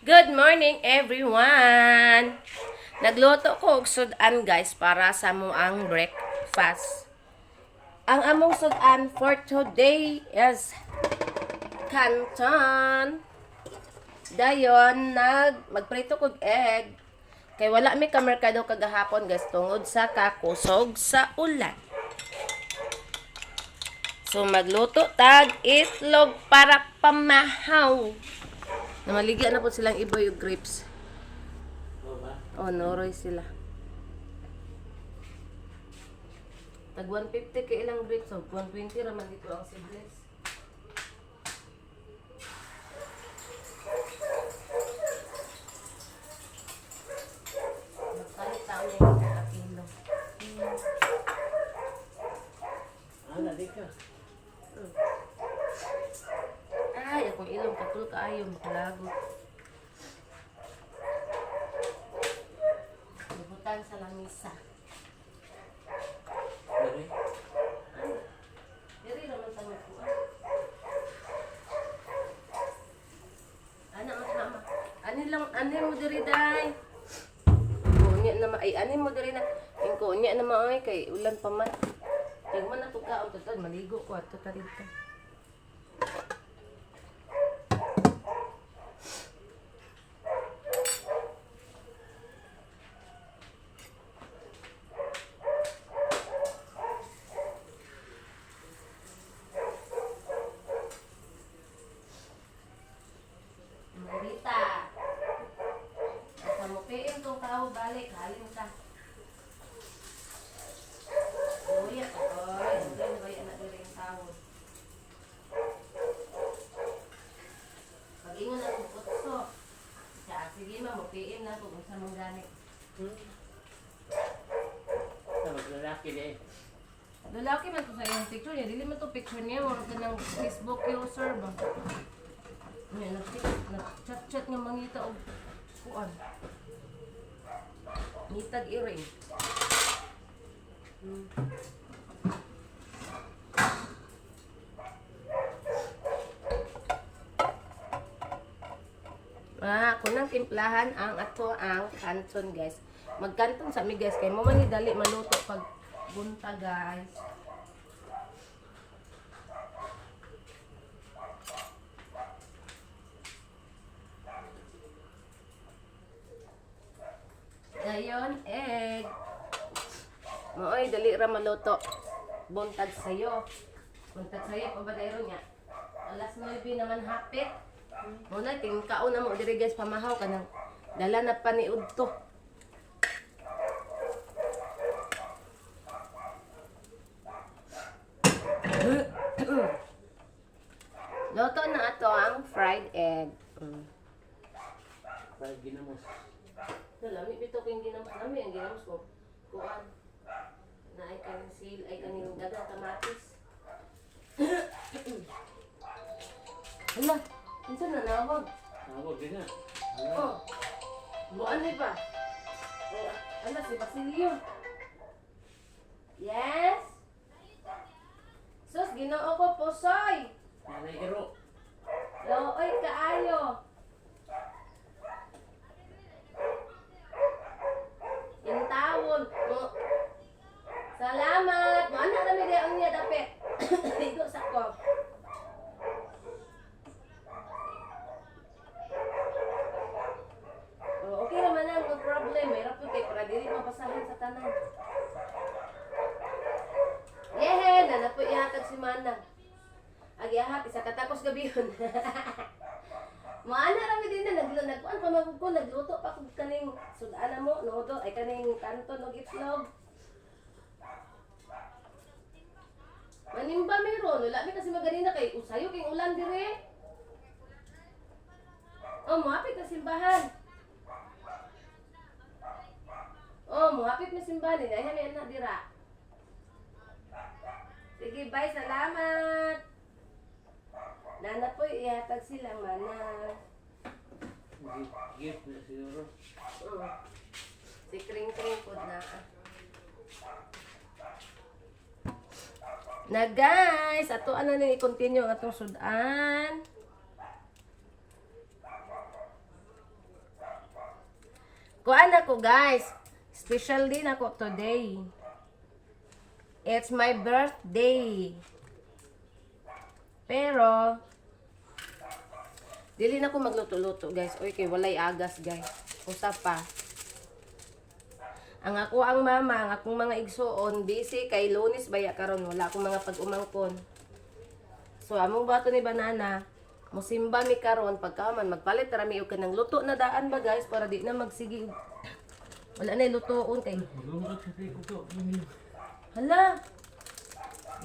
Good morning everyone! Nagluto ko og sudan guys para sa ang breakfast. Ang among sudan for today is canton. Dayon magprito kog egg. Kay wala mi ka merkado kagahapon guys tungod sa kakusog sa ulan. So magluto tag itlog para pamahaw. Namaligya na po silang iboy yung grapes. Oh, noroy sila. Tag 150 kay ilang grapes. So, 120 raman dito ang seedless. Magkalit tao niya yung kakilo. Nadi ka. Ay, akong ilong katul kaayo makalagot. Bubutan sa lamisa. Dari. Diri naman sa mga kuha. Ana mama. Ani mo diri day. Kunya na ay ani mo diri na. Ing kunya na maoy kay ulan pa man. Kay man ato kaon tutod maligo ko ato ta dito. Marita. Asa mo piin tong tao balik, halin ka. Uy, oy, hindi ba yan na rin tao. Pag-ingon na kung putso. Sige ma, mupiin na kung sa mong ganit. Sa maglalaki na eh. Lalaki man to sa iyong picture niya. Dili man to picture niya. Wala ka ng Facebook user ba? Nag-chat-chat nga mangita o kuan. Ngitag iring. Kunang timplahan ang ato ang canton guys. Magkanton sa mi guys kay mo man ni dali maluto pag bunta guys. Dayon egg. Mooy dali ra maluto. Buntag sayo. Buntag sayo pa ba dayro niya? Alas 9 naman hapit. Muna tingkaon na mo diri guys pamahaw kanang dala na paniud to. Loto na ato ang fried egg. Pag ginamos. Lami bito kung ginamos nami ang ginamos ko. Kuan. Na ay kaning sil ay kaning dagang kamatis. Hala, insan na nawag. Tawag din na. Oh. Buan ni ba? Oh, ano si Basilio? Yes. Sus, Ginoo ko pusoy. Nanay Iro. Looy kaayo. Intawon mo. Salamat. Mo ana rami di ang niya dapit. Ligo sa ko. Oh, okay naman na, no problem. Mayroon po kay para dili mapasahan sa tanan. Yehe, na po ihatag si Manang. Agiahat, isa katapos gabi yun. Maana rami din na nagkuan pa magud ko nagluto pa kog kaning sudan mo nodo ay kaning kanton og itlog. Manimba meron, wala mi kasi maganina kay usayo king ulan dire. Oh, muhapit na simbahan. Oh, muhapit na simbahan ni ay na dira. Sige, bye, salamat. Nana po, ihatag sila, mana. Gift na siguro. Si Kring-Kring po na. Na guys, ato ano na i-continue ang atong sudan. Kuan ako guys. Special din ako today. It's my birthday. Pero dili na ko magluto-luto guys. Oy kay walay agas guys. Usa pa. Ang ako ang mama, ang akong mga igsuon, busy kay Lunes baya karon wala akong mga pag-umangkon. So among bato ni Banana, musimba mi karon pagkaman magpalit ra mi og kanang luto na daan ba guys para di na magsigi. Wala na lutoon kay. Hala.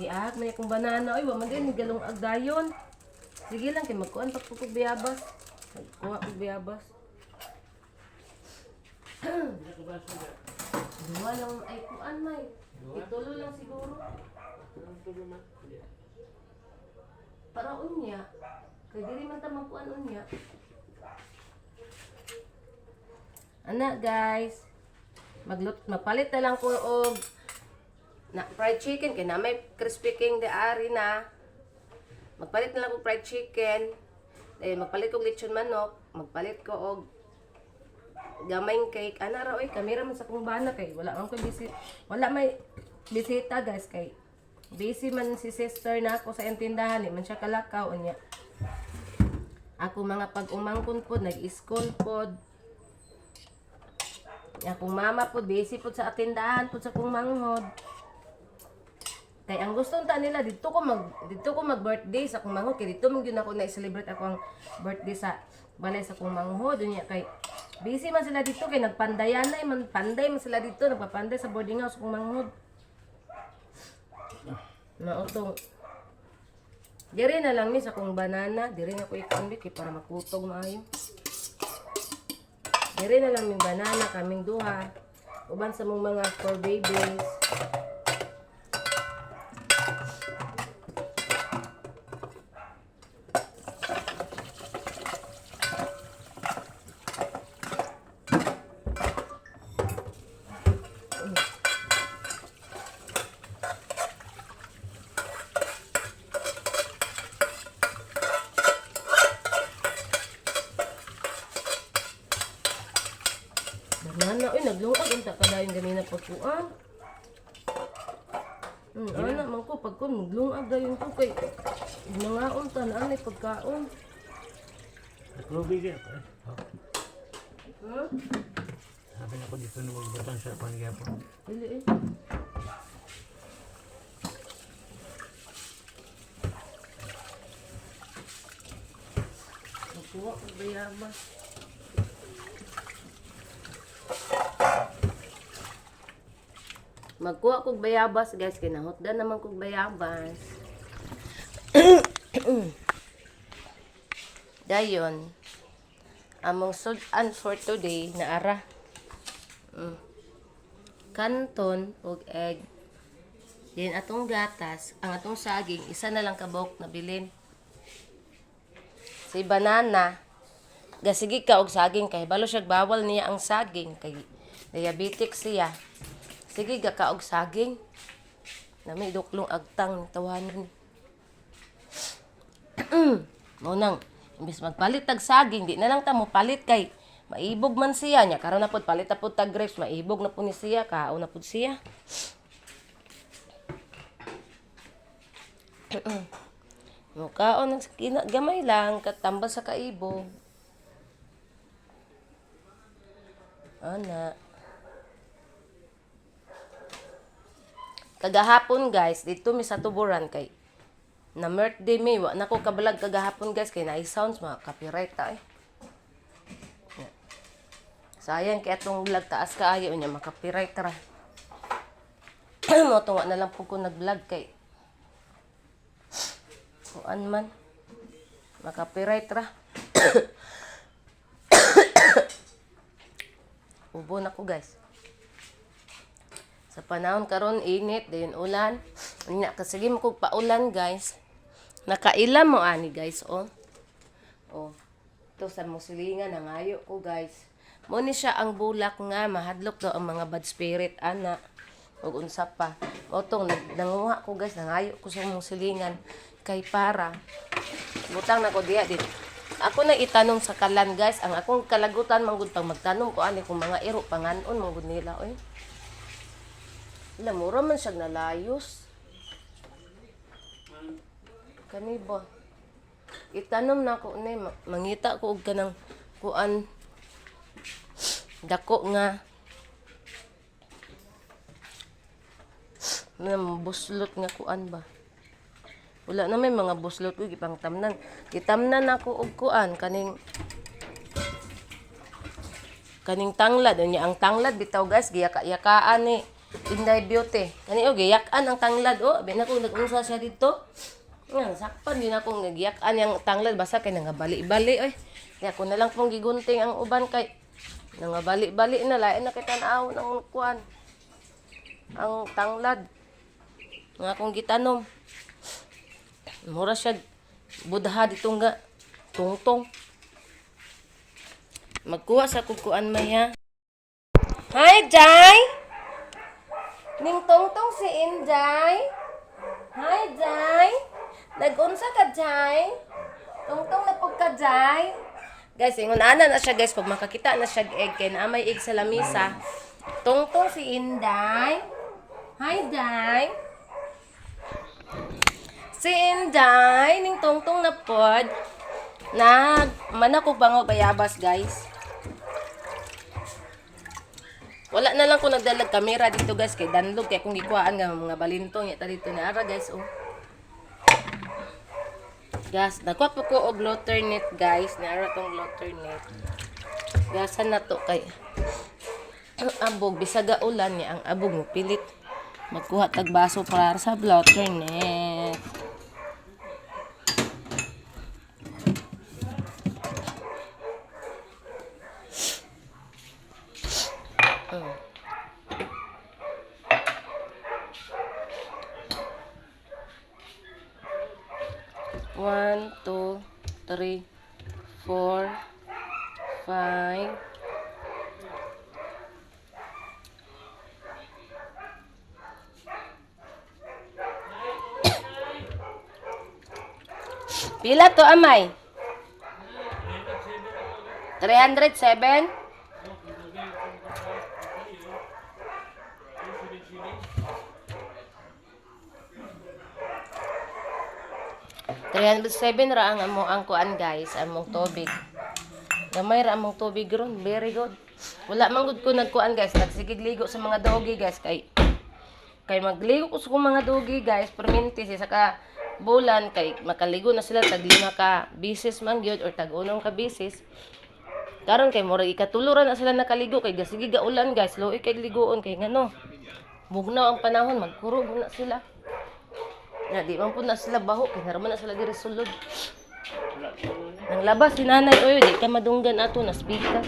Giak may akong banana oy wa man din galong agdayon. Sige lang kay magkuan pagpukog biyabas. Magkuha og biyabas. Dua lang ay kuan may. Itulo lang siguro. Para unya. Kay diri man ta magkuan unya. Ana guys. Magpalit na lang ko og na fried chicken kay na may crispy king de ari na. Magpalit na lang ko fried chicken. Magpalit ko lechon manok, magpalit ko og gamayng cake. Ana ra oy, kamera man sa kong bana kay wala man ko bisita. Wala may bisita guys kay busy man si sister na ako sa tindahan, man siya kalakaw unya. Ako mga pag-umangkon pod, nag-school pod. Akong mama pod busy pod sa tindahan pod sa kong manghod. Kay ang gusto ta nila dito ko mag birthday sa akong manghod kay dito man gyud ako na celebrate ako ang birthday sa balay sa akong manghod unya kay busy man sila dito kay nagpandayanay man panday man sila dito nagpapanday sa boarding house akong manghod. Naotong diri na lang ni sa akong banana, diri na ko ikambit kay para makutog maayo. Diri na lang yung banana kaming duha. Uban sa mong mga for babies. Banana, uy, naglungag unta kada yung ganina pagkuan. Ana man ko pag kun maglungag dayon ko kay nangaon ta na ani pagkaon. Naglubi ka. Ha? Sabi na ko dito na magbutang sa pangyapon. Dili eh. Magkuha ko bayabas. Magkuha kog bayabas guys, kinahutdan naman kog bayabas. Dayon, among sudan for today na ara. Kanton og egg. Din atong gatas, ang atong saging, isa na lang kabok na bilin. Si Banana, gasigi ka og saging kay balo siya bawal niya ang saging kay diabetic siya. Sige, gakaog saging. Na may duklong agtang tawanan. Munang, imbis magpalit tag saging, di na lang ta mo palit kay maibog man siya nya. Karon na pod palit na pod tag grapes, maibog na po ni siya, kaon na pod siya. Mukaon ng gamay lang, katambal sa kaibog. Ana. Kagahapon guys, dito mi sa tuburan kay na birthday may wa nako kabalag kagahapon guys kay naay sounds mga copyright ta eh. Sayang kay atong vlog taas kaayo nya maka-copyright ra. Mo tuwa na lang po ko nag-vlog kay kuan man maka-copyright ra. Ubo na ko guys. Sa panahon karon init din ulan. Nya kasige mo kog paulan guys. Nakailam mo ani guys oh. Oh. To sa musilingan nangayo ko guys. Mo ni siya ang bulak nga mahadlok daw ang mga bad spirit ana. Ug unsa pa. Otong nanguha ko guys nangayo ko sa musilingan kay para butang na ko diya dit. Ako na itanom sa kalan guys. Ang akong kalagutan manggod pag magtanom ko ani kung mga iro panganon manggod nila oy. Mura man siya nalayos. Kani ba? Itanom na ko ni mangita ko og kanang kuan dako nga buslot nga kuan ba. Wala na may mga buslot ko gipang tamnan. Gitamnan ako og kuan kaning tanglad unya ang tanglad bitaw guys giyaka-yakaan ni Inday Beauty. Kani og giyakan ang tanglad oh abi na ko nag-unsa siya dito. Nga sakpan din ako giyakan yang tanglad basta kay nangabali-bali oy. Kaya ko na lang pong gigunting ang uban kay nangabali-bali na lain na kay tan-aw ng kuan. Ang tanglad nga akong gitanom. Mura siya budha dito nga tungtong. Magkuha sa kukuan maya. Hi, Jai! Ning tungtong si Inday. Hi, Jai! Nag-unsa ka, Jai? Tungtong na pug ka, Jai? Guys, ingon ana na siya guys pag makakita na siya egg kay na may egg sa lamisa. Tungtong si Inday. Hi, Jai! Si Inday, ning tungtong na pod, manakog bango bayabas, guys. Wala na lang ko nagdalag kamera dito, guys, kay danlog, kay kung gikuhaan nga mga balintong, yata dito na ara, guys, oh. Guys, nakuha po ko og lotter net, guys, naara tong lotter net. Gasan na to, kay abog, bisaga ulan niya, ang abog mo, pilit. Magkuha tagbaso para sa lotter net. One, two, three, 4, 5. Pila to amay? 307? $307 ra ang ang kuan guys, among tubig. Gamay ra among tubig ron, very good. Wala man gud ko nagkuan guys, nagsigig ligo sa mga dogi guys kay magligo ko sa mga dogi guys, perminti sa ka bulan kay makaligo na sila tag 5 ka bisis man gyud or tag 1 ka bisis. Karon kay mura ikatuluran na sila nakaligo kay gasigi ga ulan guys, luoy kay ligoon kay ngano. Bugnaw ang panahon, magkurog na sila. Na di man po na sila baho kay naraman na sila diri sulod. Nang labas si nanay oy di ka madunggan ato na speaker.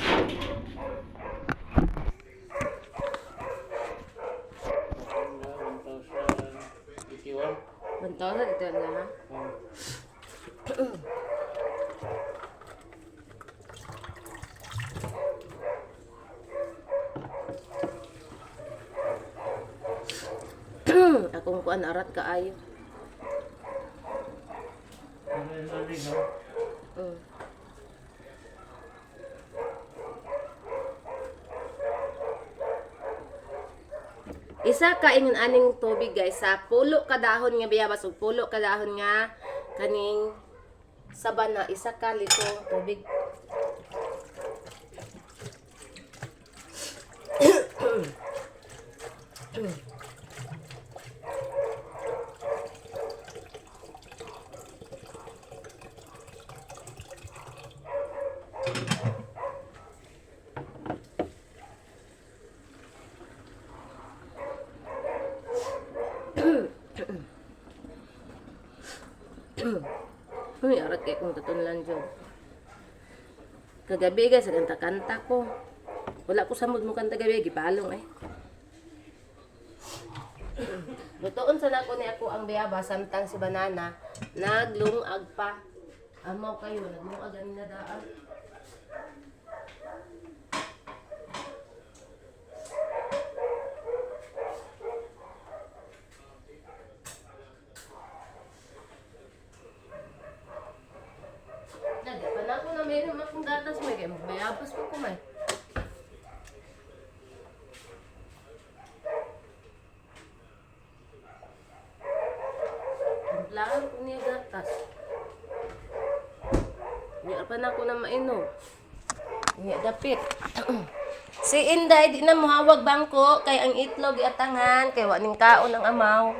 Bantaw ito na ha. Akong kuan arat kaayo. Isa ka ingon aning tubig guys sa pulo ka dahon nga bayabas ug pulo ka dahon nga kaning sabana, isa ka litong tubig. Uy, arat kay kong tatunlan dyan. Kagabi guys, kanta-kanta ko. Wala ko samod mo kanta gabi, gipalong eh. Lutoon sa nako ni ako ang bayaba, samtang si Banana, naglungag pa. Amaw kayo, naglungag ang nadaan. Panako gatas may kay magbayabas pa ko may. Lahat ko niya gatas. Hindi pa na ako na mainom. Hindi dapit. Si Inday, di na muhawag bangko. Kay ang itlog iatangan. Kay waning kaon ang amaw.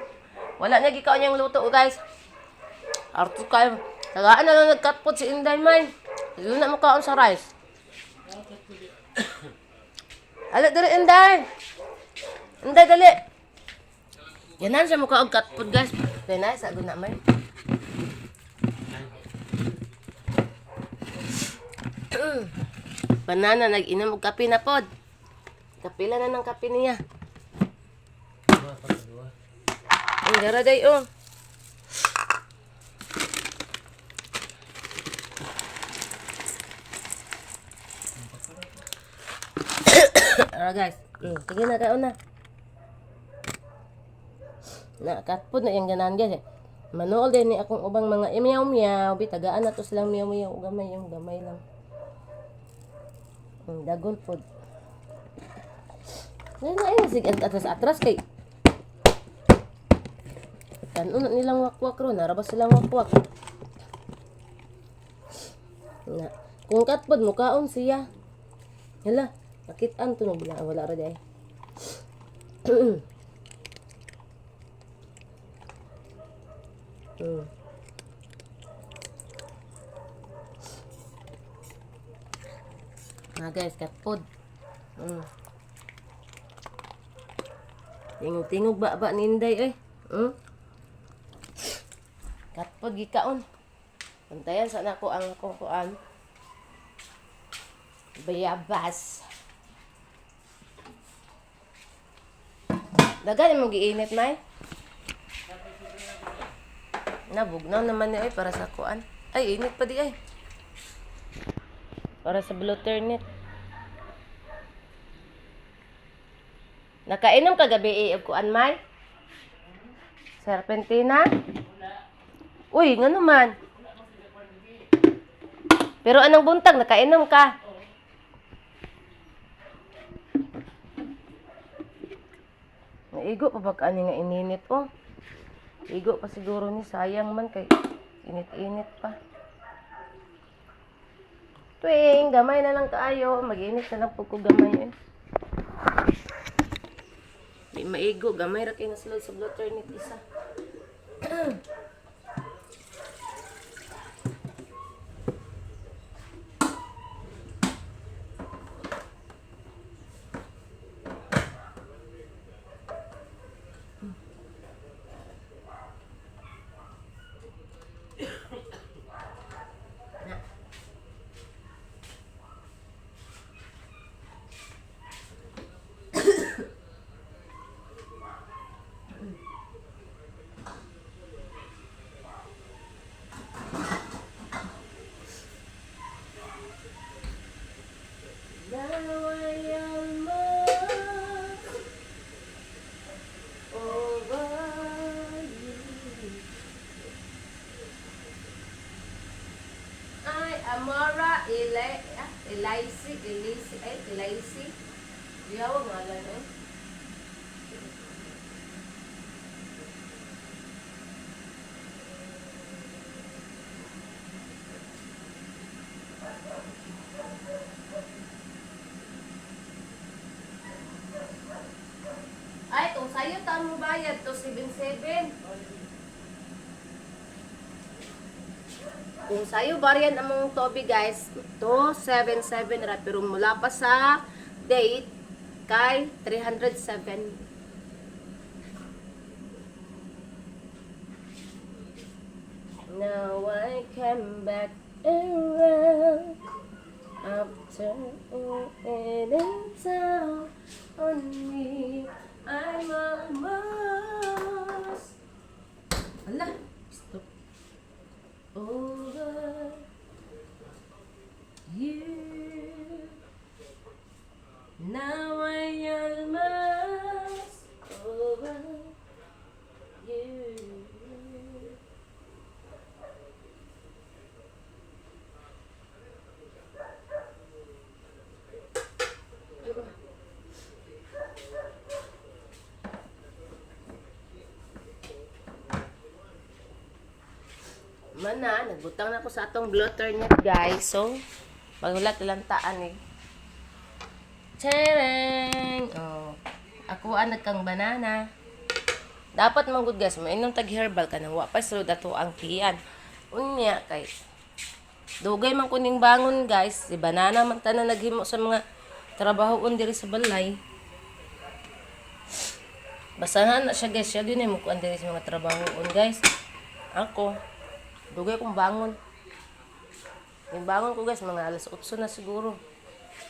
Wala niya gikaon niyang luto, guys. Arto kayo. Tagaan na lang nagkatpot si Inday, may. Yun na mo kaon sa rice. Ala, dali, Inday. Inday, dali. Yanan siya mo kaon katpot, guys. Denay, sa guna, may. Banana, nag-inom og kape na pod. Kapila na ng kape niya. Ang gara day, oh. Guys. Sige na, kaon na. Nakatpod na yung ganan, guys. Manuol din ni akong ubang mga imiyaw-miyaw. Bitagaan na to silang miyaw-miyaw. Gamay, yung gamay lang. Dagol pod. Ngayon, sige, atras kay. Kanon nilang wakwak ron. Narabas silang wakwak. Na. Kung katpod, mukaon siya. Hala, nakitaan to. Wala ra day. Guys, katpod. Tingog-tingog ba ni Inday, eh. Katpod, gikaon. Pantayan sana ko ang kukuan. Bayabas. Dagan yung mag-iinit, may. Nabugnaw naman niya, para sa kuan. Ay, init pa di, ay. Para sa blotter net. Nakainom ka gabi kuan may? Serpentina? Uy, nga naman. Pero anong buntag, nakainom ka? Naigo pa ba kaani nga ininit, oh? Igo pa siguro ni, sayang man kay init-init pa. Tuwing, gamay na lang kaayo. Mag-init na lang po ko gamay, eh. Di maigo, gamay ra kayo nasulod sa blotter nit isa. Amara Elaisi. Diyawag nga lang, eh. Ay, kung sa'yo taon mo bayad, to 7-7. Kung sa'yo varian among tobi, guys, to 7-7 ra, pero mula pa sa date kay 307. Now I came back around after it in town on me. I'm almost. Ala, stop. Over you. Now I almost over you. na, nagbutang na ako sa atong blotter niya, guys. So, maghulat talantaan eh. Tcharing! Oh, ako nagkang banana. Dapat manggod guys, mainom tag herbal ka nang wapas sulod ato ang tiyan. Unya kay dugay man kuning bangon guys, si banana man tanan naghimo sa mga trabahoon diri sa balay. Basahan na siya guys, siya din mo kuan diri sa mga trabahoon guys. Ako dugay kong bangon. Yung bangon ko guys mga alas 8 na siguro.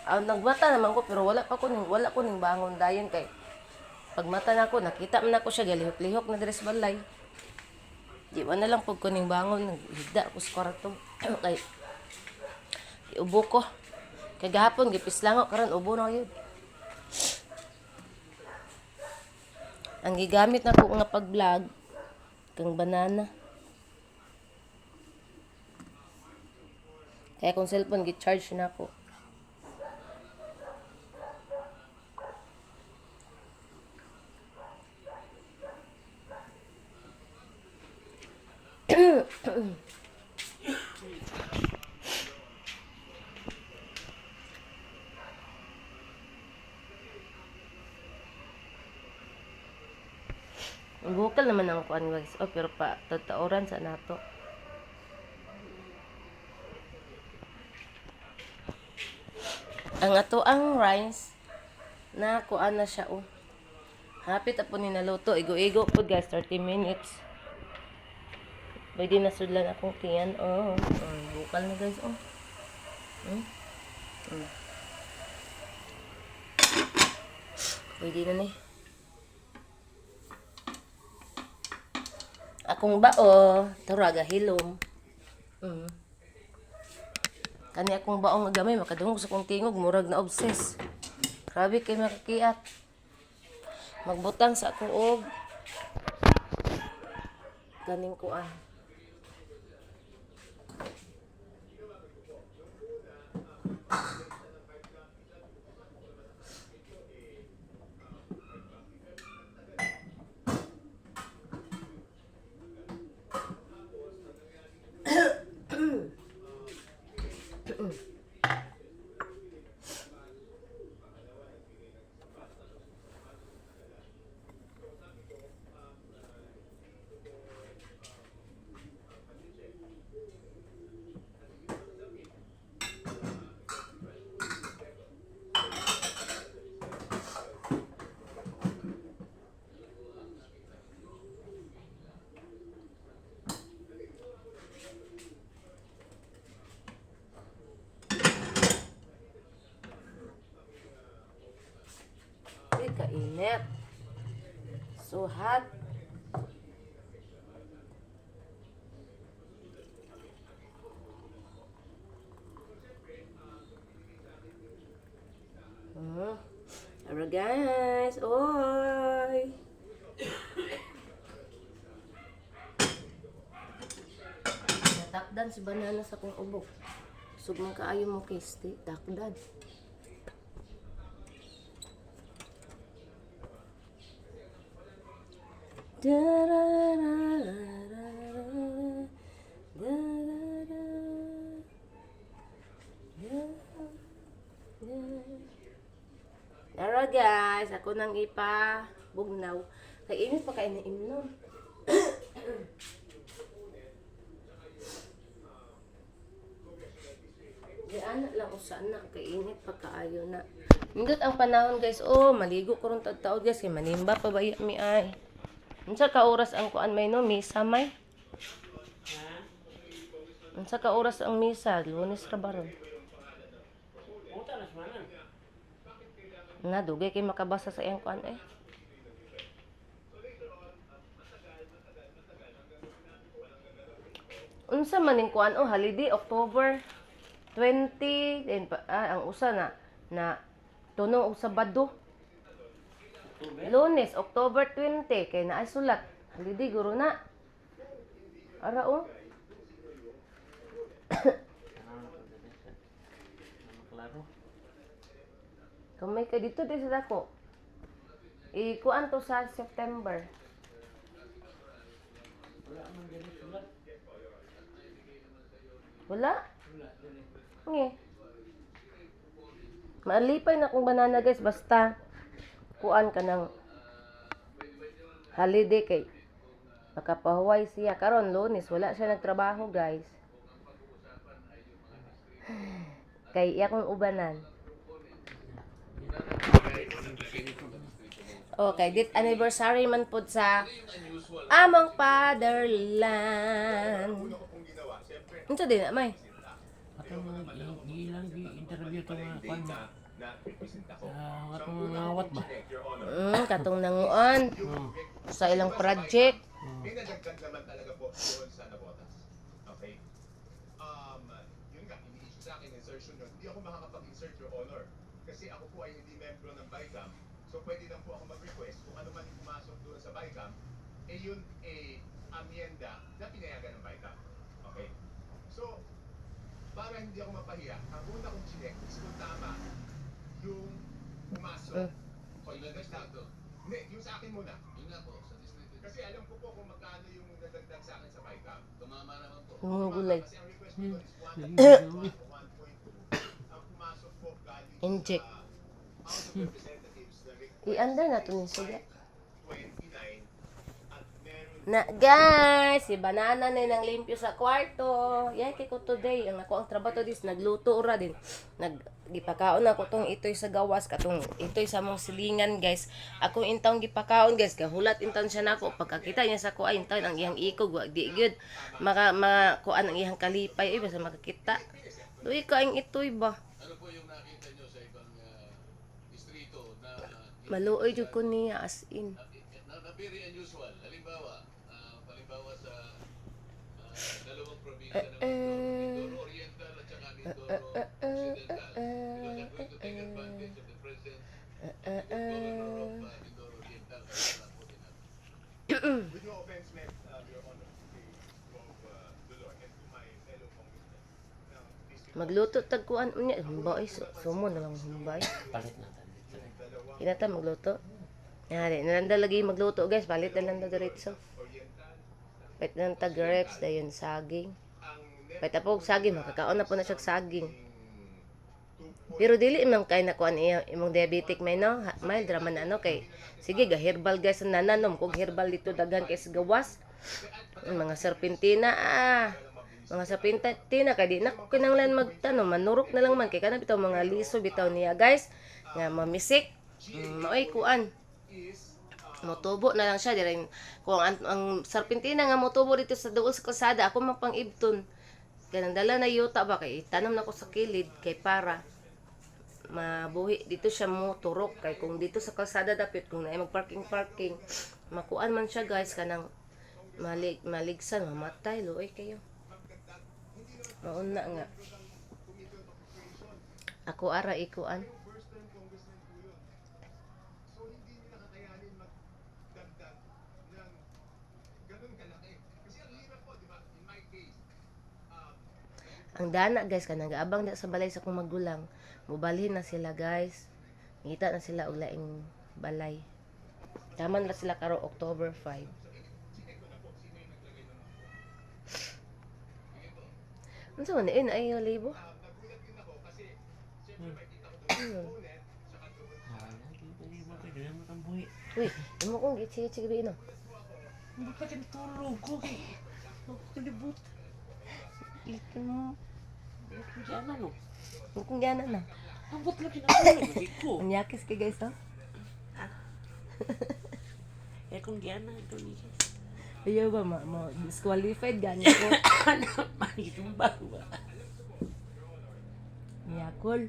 Nagbata naman ko pero wala ko ning bangon dayon kay pag mata na ko, nakita man ako siya, galihok-lihok na diri sa balay. Di ba na lang pag kuning bangon, naghigda ko sa kwarto. Kay, iubo ko. Kay gahapon, gipis lang ako, karon ubo na yun. Ang gigamit na ko nga pag-vlog, kang banana. Kaya kung cellphone, gi-charge na ako. Bukal naman ang kuan guys. Oh, pero pa tataoran sa nato. Ang ato ang rice na kuan na siya oh. Hapit apo ni naluto. Igo-igo po guys, 30 minutes. Pwede na sudlan akong tiyan. Oh, bukal na guys oh. Pwede na ni. Akong bao, taraga hilom. Kani akong baong nga gamay makadungog sa kong tingog murag na obses. Grabe kay makakiat. Magbutang sa akong og ganing kuan. Kainit. So hot. Tara guys. Oy. Natakdan si banana sa kong ubok. Sugmang kaayo mo kisti. Takdan. Tara guys, ako nang bugnaw. Kay init pa kayo na inom. Diyan lang usan na, kay init pa kaayo na. Mindot ang panahon guys, oh, maligo ko ron tagtaod guys, kay manimba pa ba mi ay. Unsa ka oras ang kuan may no misa may? Unsa ka oras ang misa? Lunes ra baron. Na dugay kay makabasa sa iyang kuan eh. Unsa man ning kuan oh holiday October 20 then ang usa na tuno og Sabado. Lunes, October 20, kay naay sulat. Holiday guro na. Ara o. Kamay ka dito di sa dako. Ikuan to sa September. Wala? Nge. Maalipay na kung banana guys, basta kuan ka ng holiday kay makapahuway siya. Karon Lunes, wala siya nagtrabaho guys. Kay iya kong ubanan. Okay, dit anniversary man po sa among fatherland. Unsa din na may? Atong ilang interview to mga kwan. Atong ngawat ba? Katong nanguan sa ilang project. May nadagdag naman talaga po doon sa nabotas. Okay? Yun nga, ini-issue sa akin insertion yun. Hindi ako makakapag-insert, Your Honor. Kasi ako po ay hindi membro ng BICAM. So pwede lang po ako mag-request kung ano man yung pumasok doon sa BICAM, eh yun amienda na pinayagan ng BICAM. Okay? So, para hindi ako mapahiya, ang una kong chinek is kung tama yung pumasok. O yung nagdagdag. Hindi, yung sa akin muna. Yun nga po, sa district. Kasi alam ko po kung magkano yung nadagdag sa akin sa BICAM. Tumama naman po. Gulay. Kasi ang request ko is 1.2. Ang pumasok po galing Inject. sa House of Representatives na request I-under na to ni Suga. 29 at meron Na guys, si banana na nang limpyo sa kwarto. Yay kay ko today. Ang ako ang trabaho dis nagluto ra din. Gipakaon ako tong itoy sa gawas katong itoy sa mong silingan guys. Ako intawng gipakaon guys. Kahulat intaw siya nako pagkakita niya sa ko ay intaw ang iyang ikog wa di gyud kuan ang iyang kalipay ay basta makakita. Duy ka ang itoy ba. Ano po yung nakita nyo sa ibang distrito na Maluoy jud ko niya as in. na very unusual? Halimbawa, sa dalawang probinsya ng Mindoro Oriental at saka Mindoro Occidental. Because I'm going to take advantage of the presence of the governor of Mindoro Oriental. Kaya po din natin. with no offense meant, Your Honor, to Dolor and to my fellow congressmen. Now, district Magluto tagkuan unya humbay sumo na lang humbay. Palit na tayo. Kinata magluto. Yari, nalanda lagi magluto guys, palit na lang na diretso. Pwede na tag reps dayon saging. Pwede po saging, makakaon na po na siya saging. Pero dili imong kay nakuan iya imong diabetic may no, mild drama na ano kay sige ga herbal guys ang nananom kog herbal dito daghan kay sa gawas. Mga serpentina mga serpentina kay di na ko kinahanglan magtanong manurok na lang man kay kana bitaw mga liso bitaw niya guys nga mamisik. Maoy kuan. Motubo na lang siya dire kung ang serpentina nga motubo dito sa duol sa kalsada ako mapang ibton. Kanang dala na yuta ba kay tanom na ko sa kilid kay para mabuhi dito siya mo turok kay kung dito sa kalsada dapat kung naay magparking makuan man siya guys kanang maligsan mamatay luoy kayo mauna nga ako ara ikuan So, hindi nila kakayanin magdagdag ng ganun kalaki. Kasi ang hirap po, di ba? In my case, ang dana guys kanang gaabang na sa balay sa kong magulang mubalhin na sila guys ngita na sila og laing balay taman na sila karo October 5. Ano sa man ay libo? nagulat din ako kasi siyempre makikita ko doon yung opponent, saka doon Uy, imo kong gitsig-tsig no. Hindi pa din tulog ko. Ako kalibot. Ito mo. Diyan na no. Imo kong gana na. Ambot lagi na tulog. Hindi ko. Anyakis kay guys oh. Eh kung diyan na ito niya. Ayaw ba mo disqualified gani ko. Itong bago ba? Yakol.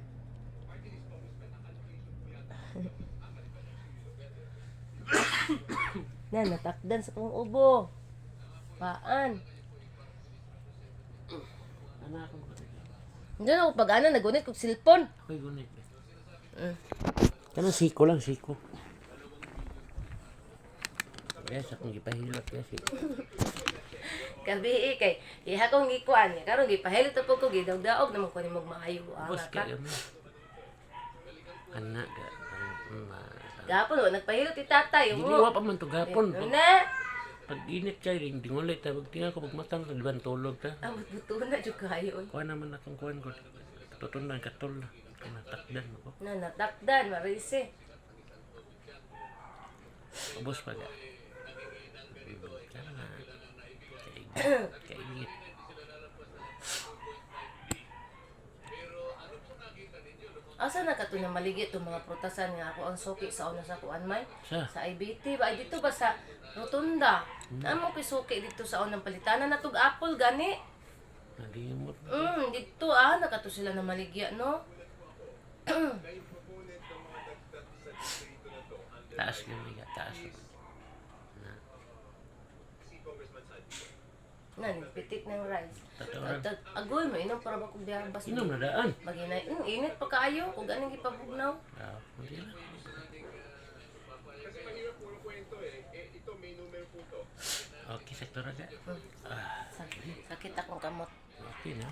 Na natakdan sa kong ubo. Paan. Ano ako makatagay? Diyan ako pag ano nagunit kog cellphone. Ako'y gunit. Mm. Kanang siko lang, siko. Yes, akong gipahilot kasi. Kabi kay iha kong gikuan niya karon gipahilot po ko gidawdaog naman ko ni magmaayo Bos ka. kayo mo. Anak ka. Gapon o nagpahilot ti tatay Hindi mo. wa pa man to gapon. Na. Pag init kayo, dingulit ta. Pag tingnan ko, pagmatang, diban tulog ta. Ang buto na jud kayo. Kuha naman akong kuhan ko. Tutunan, katol na. Natakdan ako. Na natakdan marise. Ubos pa ka. Kainit. Asa na kato na maligit itong mga prutasan nga ako ang suki sa una sa kuan may? Sa? Sa IBT ba? Ay, dito ba sa Rotunda? Namo ko'y suki dito sa unang palitanan na tug apple gani. Nalimot. Dito nakato sila na maligya no. Taas yung liga, taas. Nan, pitik ng rice. Taturan. Agoy mo inom para ba kog diabas. Inom na daan. Maginay, init pa kaayo kung anong ipabugnaw. Hindi lang. Kasi mahirap puro kwento ito may numero po to. Okay, sektor agad. Sakit akong kamot. Okay na.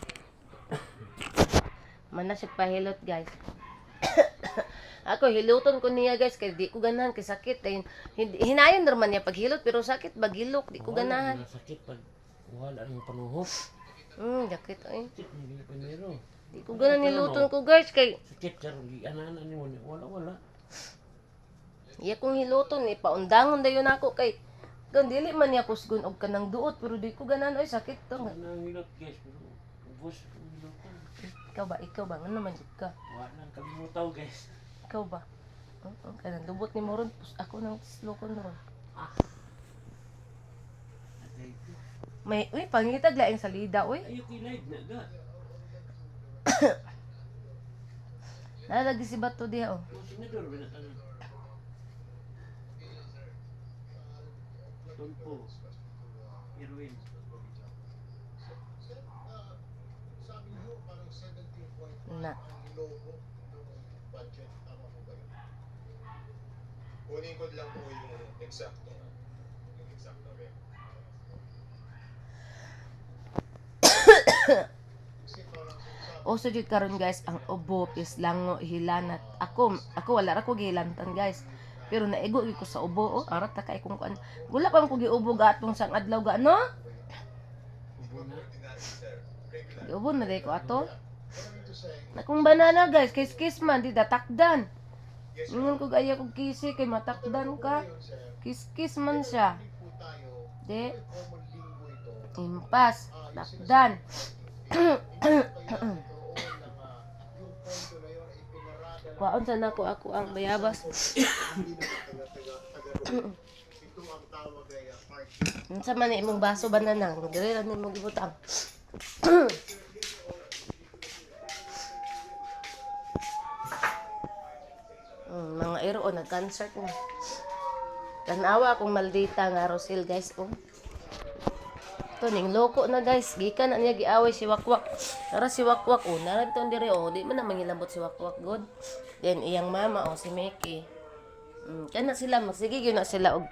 Mana siya pahilot guys. Ako hiluton ko niya guys kay di ko ganahan kay sakit ay hinayon naman niya paghilot pero sakit bagilok di ko ganahan. Sakit pag wala ang panuhop. Sakit ay. Sakit, hindi pa nero. Di ko ganan niluton ko guys kay Sakit, sir. Anahan ni mo. Wala. iya kong hiluton ni paundangon dayon ako kay kan dili man niya kusgon og kanang duot pero di ko ganahan ay sakit to. Anang hilot, guys. Pero ubos ang hilotan. Ikaw ba ngano man jud ka? Wala ang kalimutaw, guys. Ikaw ba? Kanang lubot ni mo ron ako nang slokon ron. May pangitag laing salida oy. Ayaw kilive na ga. Nalagi si bato diha oh. Senador, binatanan. Tumpo. Irwin. Sabi niyo parang 17.5 Na. logo ng budget. Tama po ba yun? Kunin ko lang po yung eksakto. Yung eksakto. Oso jud karon guys ang ubo pislango hilanat. Ako wala ra ko gihilantan guys. Pero naigo gyud ko sa ubo arat ta kay kung kuan. Wala pa man ko giubo gatong sang adlaw ga no? Giubo na day ko ato. Na kung banana guys kiss man di datakdan. Ingon ko gaya kog kisi kay matakdan ka. Kiss man siya. De impas takdan. Kuwaon sa nako ako ang bayabas. Unsa man imong baso banana, dili ra nimo gibutang. Mga ero nag-concert na. Tanawa akong maldita nga Rosil guys oh. To ning loko na guys, gikan na niya giaway si Wakwak. Nara si Wakwak oh, nara dito dire oh, di man na mangilabot si Wakwak god. Then iyang mama oh si Mickey. Kana sila magsige gyud na sila og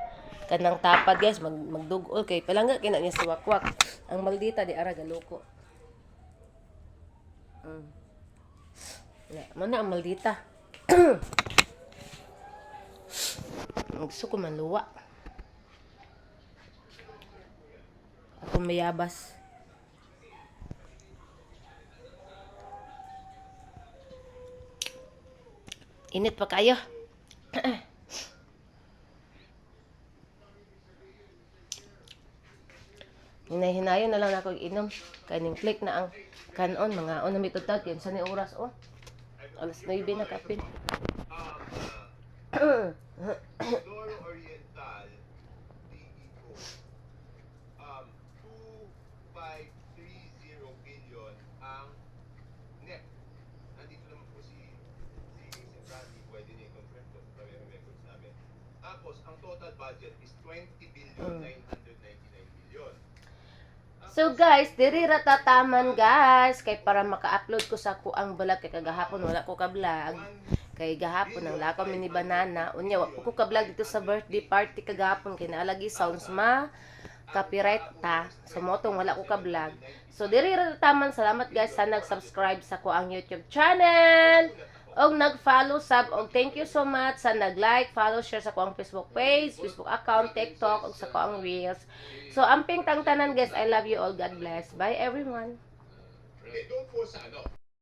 kanang tapad guys, magdugol kay palangga kina niya si Wakwak. Ang maldita di ara galoko. Mana ang maldita? Gusto ko maluwa. Ako mayabas. Init pa kayo. Hinay-hinayon na lang ako inom. Kaning click na ang kanon mga on na mitutag yun sa ni oras oh. Alas 9 na kapin. Doro Oriental DEO 2530 billion ang net. Nandito naman po si Randy, pwede niya i-confirm to sa records namin. Tapos ang total budget is 20 billion 999 billion. So guys, diri ra tataman guys kay para maka-upload ko sa kuang vlog kay kagahapon wala ko ka vlog. Kay gahapon ang lakaw mini banana unya wa ko ka vlog dito sa birthday party kagahapon kay naalagi sounds ma copyright ta sa motong wala ko ka vlog. So diri ra tataman, salamat guys sa nag-subscribe sa kuang YouTube channel. og nag-follow sab og thank you so much sa nag-like, follow, share sa kuang Facebook page, Facebook account, TikTok ug sa kuang Reels. So amping tangtanan guys, I love you all. God bless. Bye everyone. Don't po sa ano.